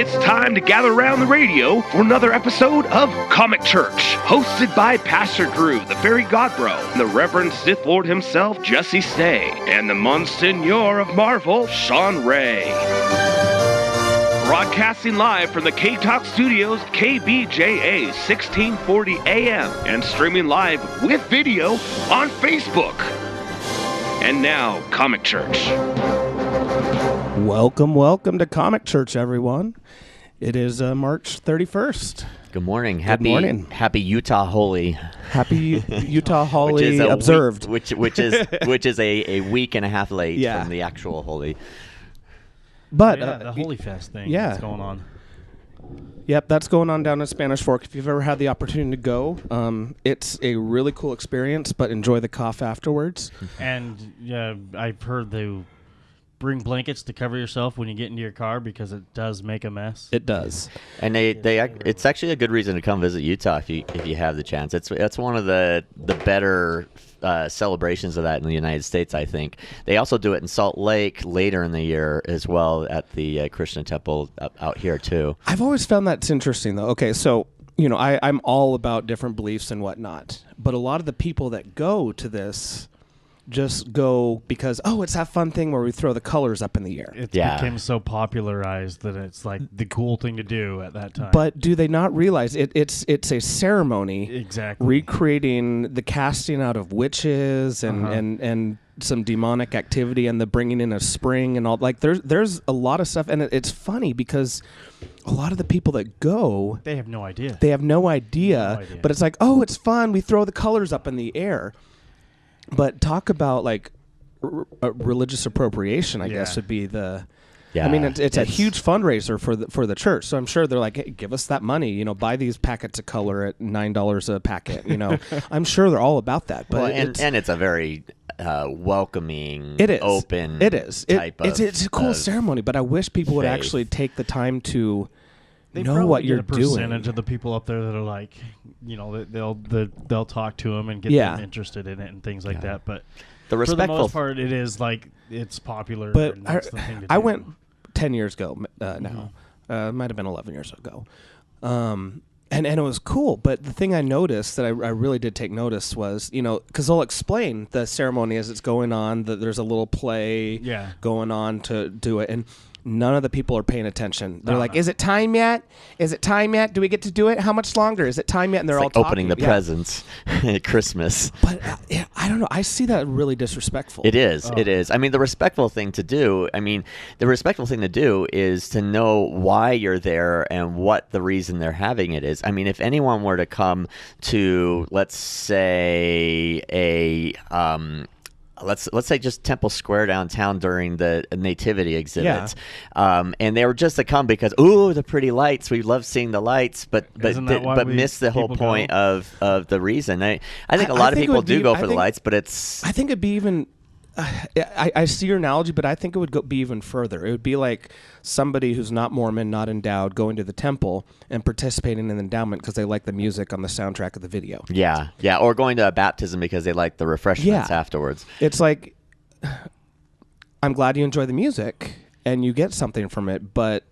It's time to gather around the radio for another episode of Comic.Church, hosted by Pastor Drew, the Fairy Godbro, the Reverend Sith Lord himself, Jesse Stay, and the Monsignor of Marvel, Sean Ray. Broadcasting live from the K-Talk Studios, KBJA 1640 AM, and streaming live with video on Facebook. And now, Comic.Church. Welcome to Comic.Church, everyone. It is March 31st. Good morning. Happy Utah Holi. Happy Utah Holi observed. Which is a week and a half late from the actual Holi. But the Holy Fest thing that's going on. Yep, that's going on down in Spanish Fork. If you've ever had the opportunity to go, it's a really cool experience, but enjoy the cough afterwards. And I've heard they bring blankets to cover yourself when you get into your car because it does make a mess. It does. And it's actually a good reason to come visit Utah if you have the chance. It's one of the better celebrations of that in the United States, I think. They also do it in Salt Lake later in the year as well at the Krishna Temple out here too. I've always found that's interesting, though. Okay, so I'm all about different beliefs and whatnot, but a lot of the people that go to this just go because, it's that fun thing where we throw the colors up in the air. It became so popularized that it's like the cool thing to do at that time. But do they not realize it's a ceremony exactly recreating the casting out of witches and some demonic activity and the bringing in of spring and all. Like there's a lot of stuff, and it's funny because a lot of the people that go, they have no idea. But it's like, it's fun. We throw the colors up in the air. But talk about like religious appropriation, I guess would be the. Yeah, I mean, it's a huge fundraiser for the church. So I'm sure they're like, hey, give us that money. Buy these packets of color at $9 a packet. I'm sure they're all about that. But and it's a very welcoming, open. It is. It's a cool ceremony. But I wish people would actually take the time to. They know what you're doing. Percentage of the people up there that are like, they'll talk to them and get them interested in it and things like that. But for the most part, it is like it's popular. But and that's the thing to I do. went 10 years ago now. It might have been 11 years ago. And it was cool. But the thing I noticed that I really did take notice was, because they'll explain the ceremony as it's going on, that there's a little play going on to do it. And none of the people are paying attention. They're like, is it time yet? Is it time yet? Do we get to do it? How much longer? Is it time yet? And they're all talking. Opening the presents at Christmas. But I don't know. I see that really disrespectful. It is. It is. I mean, the respectful thing to do is to know why you're there and what the reason they're having it is. I mean, if anyone were to come to, let's say, let's say just Temple Square downtown during the Nativity exhibit, and they were just to come because the pretty lights, we love seeing the lights, but miss the whole point of the reason. I think a lot of people do go for the lights, but it's. I think it'd be even. I see your analogy, but I think it would be even further. It would be like somebody who's not Mormon, not endowed, going to the temple and participating in the endowment because they like the music on the soundtrack of the video. Yeah, or going to a baptism because they like the refreshments afterwards. It's like, I'm glad you enjoy the music and you get something from it, but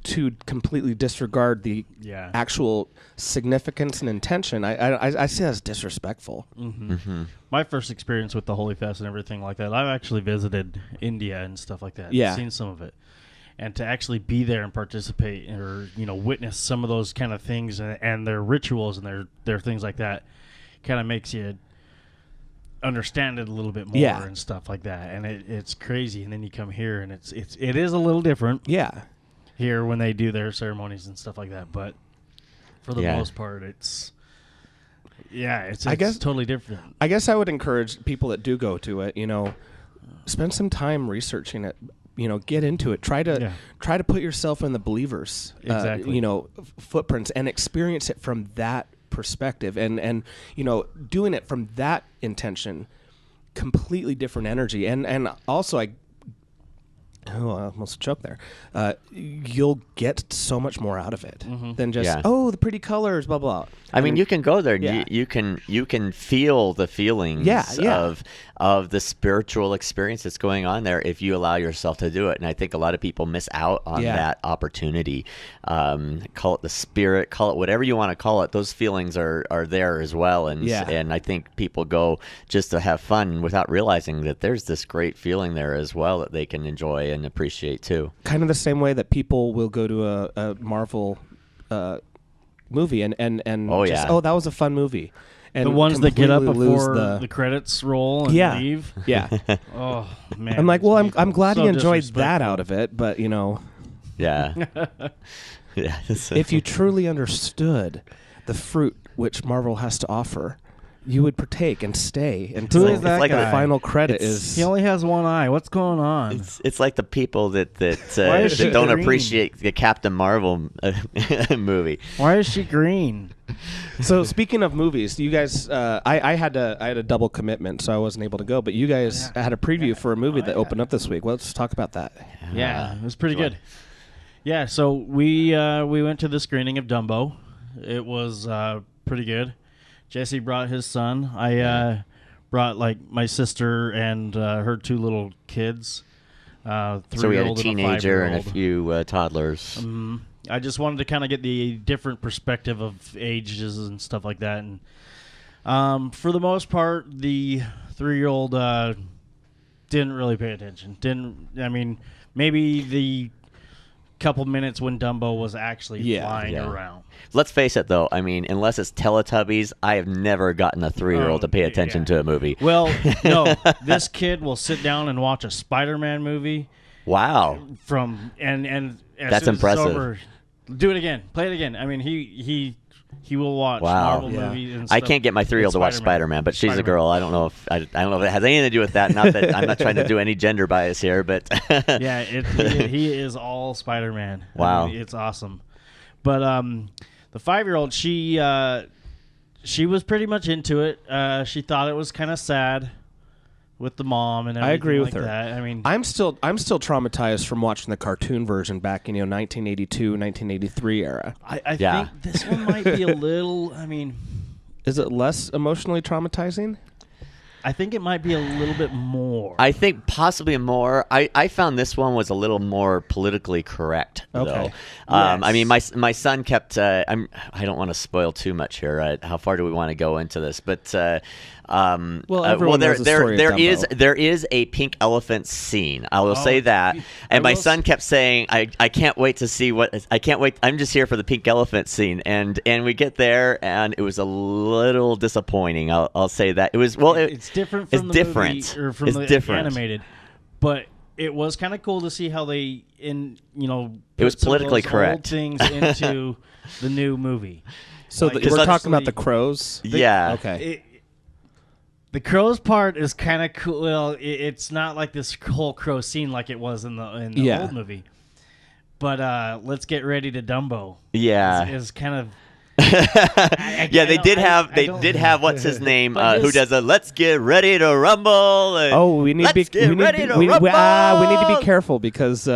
to completely disregard the actual significance and intention, I see that as disrespectful. Mm-hmm. Mm-hmm. My first experience with the Holy Fest and everything like that, I've actually visited India and stuff like that. Yeah. I've seen some of it. And to actually be there and participate or, witness some of those kind of things and their rituals and their things like that kind of makes you understand it a little bit more and stuff like that. And it's crazy. And then you come here and it is a little different. Yeah. Here when they do their ceremonies and stuff like that, but for the most part, it's totally different. I guess I would encourage people that do go to it, spend some time researching it, get into it. Try to put yourself in the believers, footprints and experience it from that perspective, and doing it from that intention, completely different energy, and also I almost choked there. You'll get so much more out of it than just the pretty colors, blah blah. I mean, you can go there. And you can feel the feelings of the spiritual experience that's going on there if you allow yourself to do it. And I think a lot of people miss out on that opportunity. Call it the spirit, call it whatever you want to call it. Those feelings are there as well. And I think people go just to have fun without realizing that there's this great feeling there as well that they can enjoy and appreciate too. Kind of the same way that people will go to a Marvel movie and that was a fun movie. And the ones that get up before the credits roll and leave. Yeah. Oh man. I'm like, well, I'm glad he enjoyed that out of it, but you know. Yeah. Yeah. If you truly understood the fruit which Marvel has to offer, you would partake and stay until Who is that the guy? final credit is. He only has one eye. What's going on? It's like the people that she don't green? appreciate the Captain Marvel movie. Why is she green? So speaking of movies, you guys, I had a double commitment, so I wasn't able to go. But you guys had a preview for a movie that opened up this week. Well, let's talk about that. Yeah, it was pretty good. Yeah, so we went to the screening of Dumbo. It was pretty good. Jesse brought his son. I brought like my sister and her two little kids. So we had a teenager and a few toddlers. I just wanted to kind of get the different perspective of ages and stuff like that. And for the most part, the 3-year-old didn't really pay attention. Maybe the couple minutes when Dumbo was actually flying around. Let's face it, though. I mean, unless it's Teletubbies, I have never gotten a 3-year-old to pay attention to a movie. Well, no, this kid will sit down and watch a Spider-Man movie. Wow. And that's impressive. Over, do it again. Play it again. I mean, he will watch Marvel movies and stuff. I can't get my 3-year-old to watch Spider-Man, but she's a girl. I don't know if it has anything to do with that. Not that I'm not trying to do any gender bias here, but yeah, he is all Spider-Man. Wow, I mean, it's awesome. But the 5-year-old, she was pretty much into it. She thought it was kind of sad with the mom and everything. I agree with like her. That. I mean, I'm still traumatized from watching the cartoon version back in 1982, 1983 era. I think this one might be a little. I mean, is it less emotionally traumatizing? I think it might be a little bit more. I think possibly more. I found this one was a little more politically correct, though. I mean, my son kept. I don't want to spoil too much here. How far do we want to go into this? But everyone knows the story of Dumbo. there is a pink elephant scene. I will say that. And my son kept saying, "I can't wait to see what. I can't wait. I'm just here for the pink elephant scene." And we get there, and it was a little disappointing. I'll say that it was. Well, it's different from the movie or from the animated, but it was kind of cool to see how they it was politically correct old things into the new movie. So we're talking about the crows. Okay. The crows part is kind of cool. Well, it's not like this whole crow scene like it was in the old movie. But let's get ready to Dumbo. Yeah, is kind of. They did have what's his name who does a "Let's get ready to rumble." We need to be careful because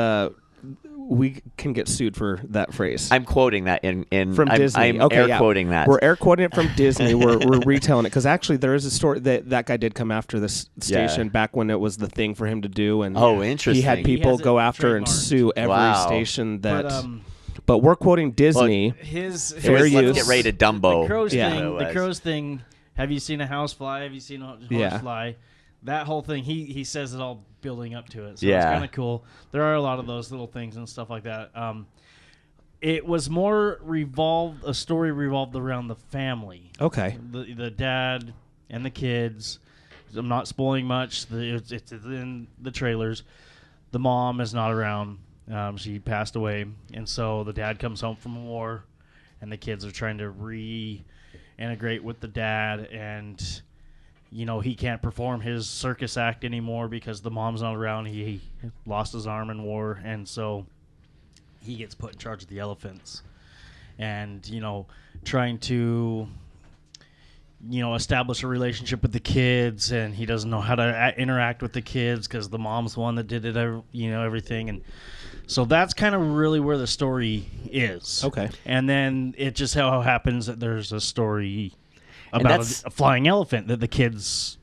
we can get sued for that phrase. I'm quoting that from Disney. I'm air quoting that. We're air quoting it from Disney. We're retelling it because actually there is a story that guy did come after this station back when it was the thing for him to do, and interesting. He had people go after and sue every station that. But we're quoting Disney. Let's get ready to Dumbo. The crows thing. Have you seen a house fly? Have you seen a horse fly? That whole thing. He says it all building up to it. So it's kind of cool. There are a lot of those little things and stuff like that. It was more a story revolved around the family. Okay. The dad and the kids. I'm not spoiling much. It's in the trailers. The mom is not around. She passed away, and so the dad comes home from war, and the kids are trying to reintegrate with the dad, and he can't perform his circus act anymore because the mom's not around. He lost his arm in war, and so he gets put in charge of the elephants, and trying to establish a relationship with the kids, and he doesn't know how to interact with the kids because the mom's the one that did it, everything, and so that's kind of really where the story is. Okay. And then it just how happens that there's a story about a flying elephant that the kids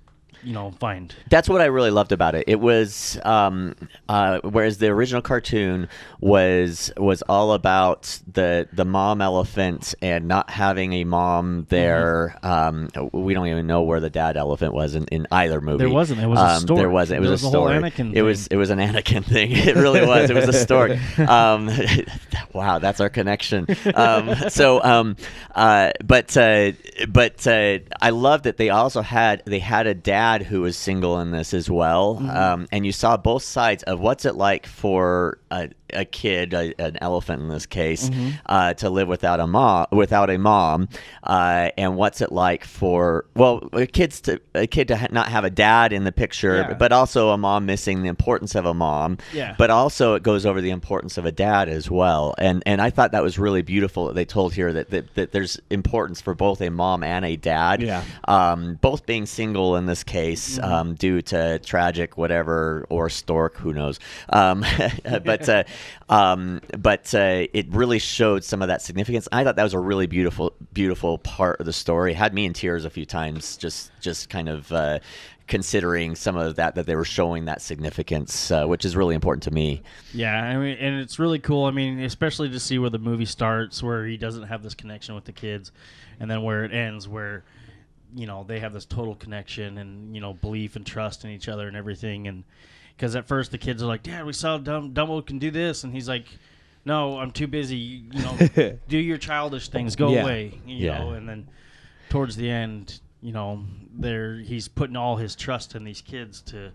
find. That's what I really loved about it. It was whereas the original cartoon was all about the mom elephant and not having a mom there. We don't even know where the dad elephant was in either movie. There wasn't. It was a story. There wasn't. It was a story. Whole Anakin it was an Anakin thing. It really was. It was a story. Wow, that's our connection. But I love that they also had a dad who was single in this as well, and you saw both sides of what's it like for a kid, an elephant in this case, to live without a mom, and what's it like for a kid to not have a dad in the picture, but also a mom missing the importance of a mom. Yeah. But also it goes over the importance of a dad as well, and I thought that was really beautiful that they told here that there's importance for both a mom and a dad. Yeah. Both being single in this case, due to tragic whatever or stork, who knows. But it really showed some of that significance. I thought that was a really beautiful part of the story. It had me in tears a few times, just kind of considering some of that they were showing that significance, which is really important to me. Yeah, I mean, and it's really cool. I mean, especially to see where the movie starts, where he doesn't have this connection with the kids, and then where it ends, where they have this total connection and belief and trust in each other and everything. And because at first the kids are like, "Dad, we saw Dumbo can do this," and he's like, "No, I'm too busy. Do your childish things. Go away." You know. And then towards the end, he's putting all his trust in these kids to,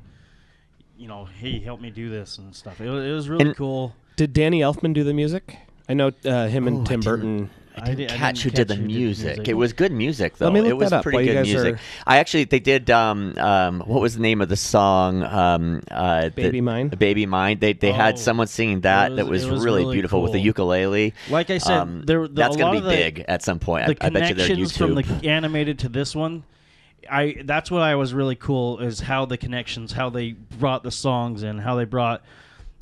hey, help me do this and stuff. It was really cool. Did Danny Elfman do the music? I know him and Tim Burton. I didn't catch who did the music. It was good music, though. Let me look it was that up pretty good music. They did. What was the name of the song? Baby Mine. Baby Mine. They had someone singing that. That was really beautiful cool. with the ukulele. Like I said, that's going to be big at some point. The I bet you they're connections from the animated to this one. That's what I was really cool is how the connections, how they brought the songs in, how they brought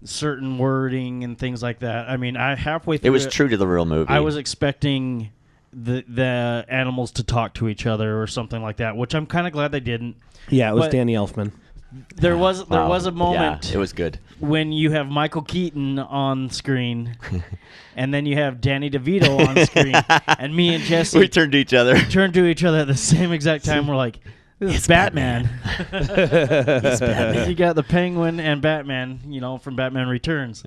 certain wording and things like that. I mean, halfway through it was true to the real movie. I was expecting the animals to talk to each other or something like that, which I'm kind of glad they didn't. Yeah, it was Danny Elfman. There was a moment. Yeah, it was good when you have Michael Keaton on screen, and then you have Danny DeVito on screen, and me and Jesse we turned to each other at the same exact time. We're like, "This is Batman." You got the Penguin and Batman, from Batman Returns.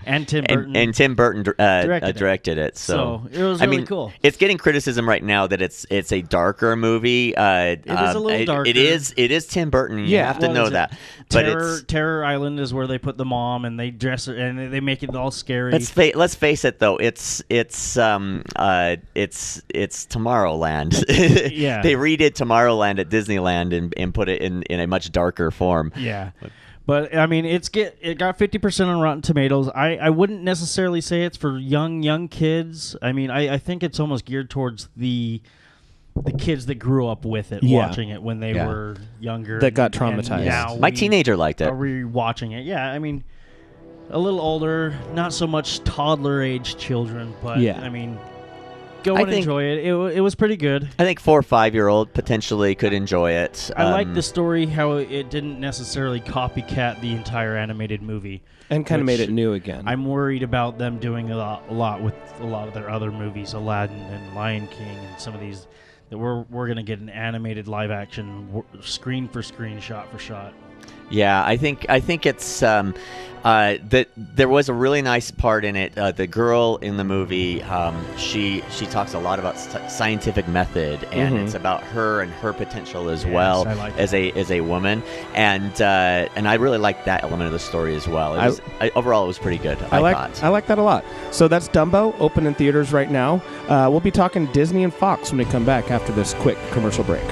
And Tim Burton. And Tim Burton directed it. So it was really cool. It's getting criticism right now that it's a darker movie. It is a little darker. It is Tim Burton. You have to know that. But Terror Island is where they put the mom and they dress her and they make it all scary. Let's face it though. It's Tomorrowland. Yeah. They redid Tomorrowland at Disneyland and put it in a much darker form. Yeah. But I mean, it got 50% on Rotten Tomatoes. I wouldn't necessarily say it's for young kids. I mean, I think it's almost geared towards the kids that grew up with it, watching it when they were younger. That got traumatized. Now my teenager liked it. Are we watching it? Yeah, I mean, a little older, not so much toddler-age children, but I mean, go and enjoy it. It was pretty good. I think 4 or 5-year-old potentially could enjoy it. I like the story, how it didn't necessarily copycat the entire animated movie. And kind of made it new again. I'm worried about them doing a lot with a lot of their other movies, Aladdin and Lion King and some of these, that we're going to get an animated live action screen for screen, shot for shot. Yeah, I think it's that there was a really nice part in it. The girl in the movie, she talks a lot about scientific method, and it's about her and her potential as well as a woman, and I really liked that element of the story as well. Overall, it was pretty good. I like that a lot. So that's Dumbo, open in theaters right now. We'll be talking Disney and Fox when we come back after this quick commercial break.